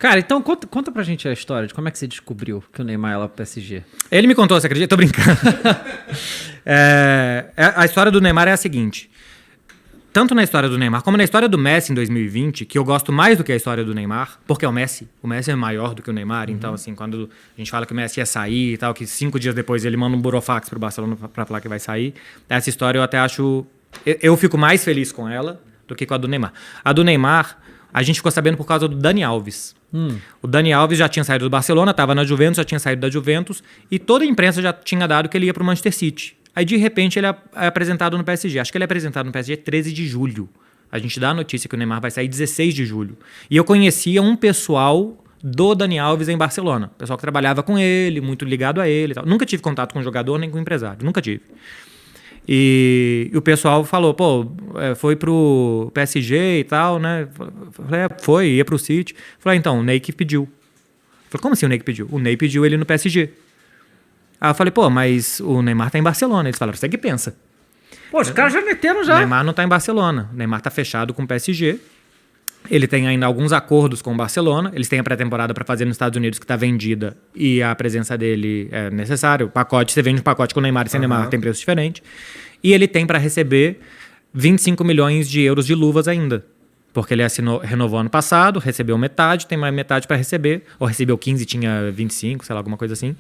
Cara, então conta pra gente a história de como é que você descobriu que o Neymar ia lá pro PSG. Ele me contou, você acredita? Tô brincando. A história do Neymar é a seguinte. Tanto na história do Neymar como na história do Messi em 2020, que eu gosto mais do que a história do Neymar, porque é o Messi é maior do que o Neymar, então assim, quando a gente fala que o Messi ia sair e tal, que 5 dias depois ele manda um burofax pro Barcelona pra falar que vai sair, essa história eu até acho... Eu fico mais feliz com ela do que com a do Neymar. A do Neymar, a gente ficou sabendo por causa do Dani Alves. O Dani Alves já tinha saído do Barcelona, estava na Juventus, já tinha saído da Juventus, e toda a imprensa já tinha dado que ele ia pro Manchester City. Aí, de repente, ele é apresentado no PSG. Acho que ele é apresentado no PSG 13 de julho. A gente dá a notícia que o Neymar vai sair 16 de julho. E eu conhecia um pessoal do Dani Alves em Barcelona. Pessoal que trabalhava com ele, muito ligado a ele e tal. Nunca tive contato com o jogador nem com o empresário. Nunca tive. E o pessoal falou, foi pro PSG e tal, né? Falei, ia pro City. Falei, então, o Ney que pediu. Falei, como assim o Ney que pediu? O Ney pediu ele no PSG. Aí eu falei, mas o Neymar tá em Barcelona. Eles falaram, você que pensa. Os caras já meteram já. O Neymar não tá em Barcelona. O Neymar tá fechado com o PSG. Ele tem ainda alguns acordos com o Barcelona. Eles têm a pré-temporada para fazer nos Estados Unidos que tá vendida e a presença dele é necessária. O pacote, você vende um pacote com o Neymar e sem Neymar tem preço diferente. E ele tem para receber 25 milhões de euros de luvas ainda. Porque ele renovou ano passado, recebeu metade, tem mais metade para receber. Ou recebeu 15 e tinha 25, sei lá, alguma coisa assim.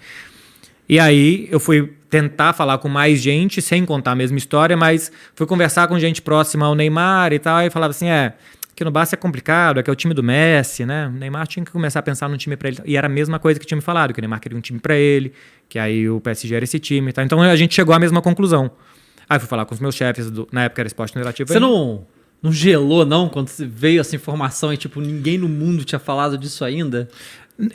E aí eu fui tentar falar com mais gente, sem contar a mesma história, mas fui conversar com gente próxima ao Neymar e tal, e falava assim, que no Barça é complicado, é que é o time do Messi, né? O Neymar tinha que começar a pensar num time pra ele. E era a mesma coisa que tinha me falado, que o Neymar queria um time pra ele, que aí o PSG era esse time e tal. Então a gente chegou à mesma conclusão. Aí fui falar com os meus chefes, na época era Esporte Interativo. Você não gelou, não, quando veio essa informação e, ninguém no mundo tinha falado disso ainda?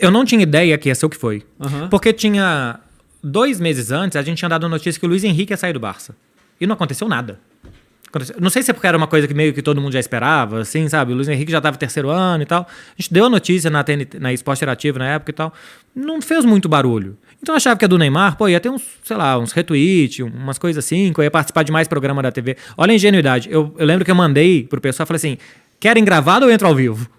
Eu não tinha ideia que ia ser o que foi. Porque tinha... 2 meses antes, a gente tinha dado notícia que o Luiz Henrique ia sair do Barça. E não aconteceu nada. Não sei se é porque era uma coisa que meio que todo mundo já esperava, assim, sabe? O Luiz Henrique já estava 3º ano e tal. A gente deu a notícia na TNT, na Esporte Interativo na época e tal. Não fez muito barulho. Então eu achava que a do Neymar, ia ter uns retweets, umas coisas assim, que eu ia participar de mais programa da TV. Olha a ingenuidade. Eu lembro que eu mandei pro pessoal e falei assim, querem gravado ou entro ao vivo?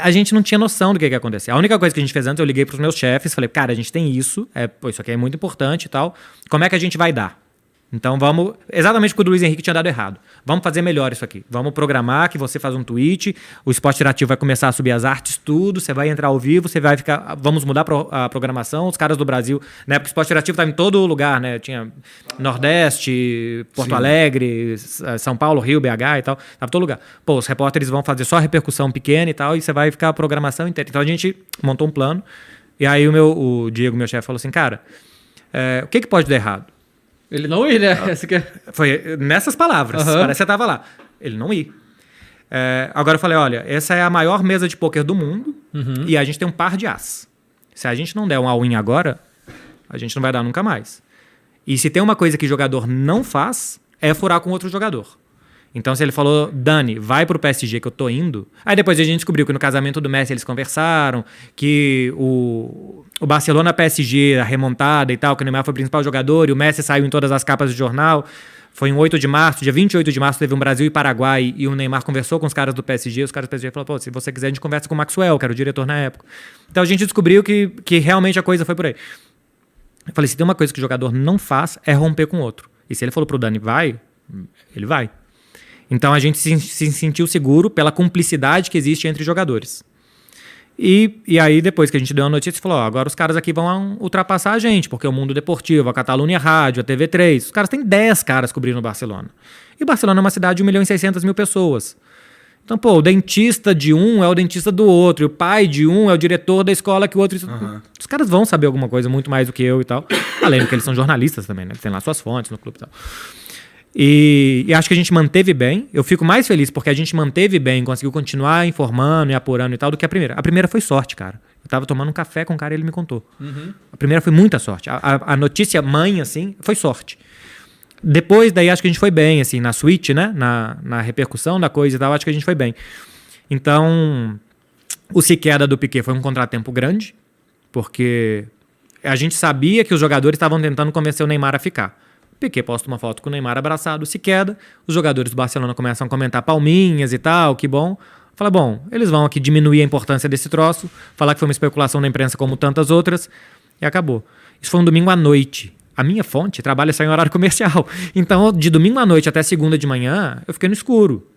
A gente não tinha noção do que ia acontecer. A única coisa que a gente fez antes, eu liguei pros meus chefes, falei, cara, a gente tem isso, isso aqui é muito importante e tal, como é que a gente vai dar? Então vamos, exatamente o que o Luiz Henrique tinha dado errado, vamos fazer melhor isso aqui, vamos programar que você faz um tweet, o Esporte Interativo vai começar a subir as artes, tudo, você vai entrar ao vivo, você vai ficar, vamos mudar a programação, os caras do Brasil, na época o Esporte Interativo estava em todo lugar, né, tinha Nordeste, Porto Alegre, São Paulo, Rio, BH e tal, estava em todo lugar. Os repórteres vão fazer só repercussão pequena e tal, e você vai ficar a programação inteira. Então a gente montou um plano, e aí o Diego, meu chefe, falou assim, cara, o que pode dar errado? Ele não ir, né? Foi nessas palavras, parece que você estava lá. Ele não ir. Agora eu falei, olha, essa é a maior mesa de pôquer do mundo e a gente tem um par de as. Se a gente não der um all-in agora, a gente não vai dar nunca mais. E se tem uma coisa que jogador não faz, é furar com outro jogador. Então, se ele falou, Dani, vai pro PSG que eu tô indo... Aí depois a gente descobriu que no casamento do Messi eles conversaram, que o Barcelona-PSG, a remontada e tal, que o Neymar foi o principal jogador e o Messi saiu em todas as capas do jornal. Foi em 8 de março, dia 28 de março, teve um Brasil e Paraguai e o Neymar conversou com os caras do PSG. Os caras do PSG falaram, se você quiser a gente conversa com o Maxwell, que era o diretor na época. Então a gente descobriu que realmente a coisa foi por aí. Eu falei, se tem uma coisa que o jogador não faz, é romper com o outro. E se ele falou pro Dani, vai, ele vai. Então a gente se sentiu seguro pela cumplicidade que existe entre jogadores. E aí depois que a gente deu a notícia, falou, agora os caras aqui vão ultrapassar a gente, porque o Mundo Deportivo, a Catalunha Rádio, a TV3, os caras têm 10 caras cobrindo o Barcelona. E Barcelona é uma cidade de 1.600.000 pessoas. Então, o dentista de um é o dentista do outro, e o pai de um é o diretor da escola que o outro... Os caras vão saber alguma coisa muito mais do que eu e tal. Além do que eles são jornalistas também, né? Tem lá suas fontes no clube e tal. E acho que a gente manteve bem. Eu fico mais feliz porque a gente manteve bem, conseguiu continuar informando e apurando e tal do que a primeira. A primeira foi sorte, cara. Eu tava tomando um café com um cara e ele me contou. A primeira foi muita sorte. A notícia mãe, assim, foi sorte. Depois, daí, acho que a gente foi bem, assim, na suíte, né? Na repercussão da coisa e tal, acho que a gente foi bem. Então, o se queda do Piquet foi um contratempo grande, porque a gente sabia que os jogadores estavam tentando convencer o Neymar a ficar. Piquet posta uma foto com o Neymar abraçado, se queda, os jogadores do Barcelona começam a comentar palminhas e tal, que bom. Fala, bom, eles vão aqui diminuir a importância desse troço, falar que foi uma especulação da imprensa como tantas outras, e acabou. Isso foi um domingo à noite. A minha fonte trabalha só em horário comercial. Então, de domingo à noite até segunda de manhã, eu fiquei no escuro.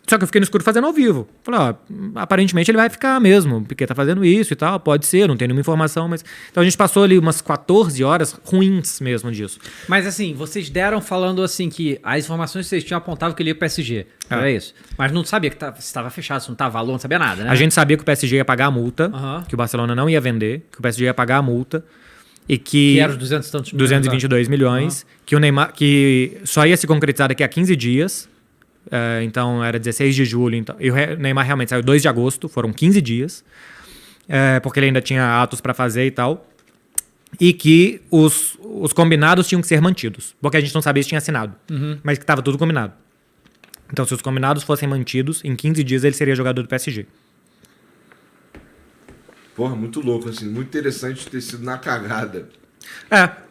Só que eu fiquei no escuro fazendo ao vivo. Falei, ó, aparentemente ele vai ficar mesmo, porque tá fazendo isso e tal, pode ser, não tem nenhuma informação, mas... Então a gente passou ali umas 14 horas ruins mesmo disso. Mas assim, vocês deram falando assim que as informações que vocês tinham apontavam que ele ia pro PSG. Era isso. Mas não sabia que estava fechado, se não tava valor, não sabia nada, né? A gente sabia que o PSG ia pagar a multa, que o Barcelona não ia vender, que o PSG ia pagar a multa, e que era os 200 e tantos milhões. 222 milhões, que o Neymar, que só ia se concretizar daqui a 15 dias. Então era 16 de julho, então, e o Neymar realmente saiu 2 de agosto, foram 15 dias, porque ele ainda tinha atos para fazer e tal, e que os combinados tinham que ser mantidos, porque a gente não sabia se tinha assinado, mas que estava tudo combinado. Então, se os combinados fossem mantidos, em 15 dias ele seria jogador do PSG. Porra, muito louco, assim, muito interessante ter sido na cagada.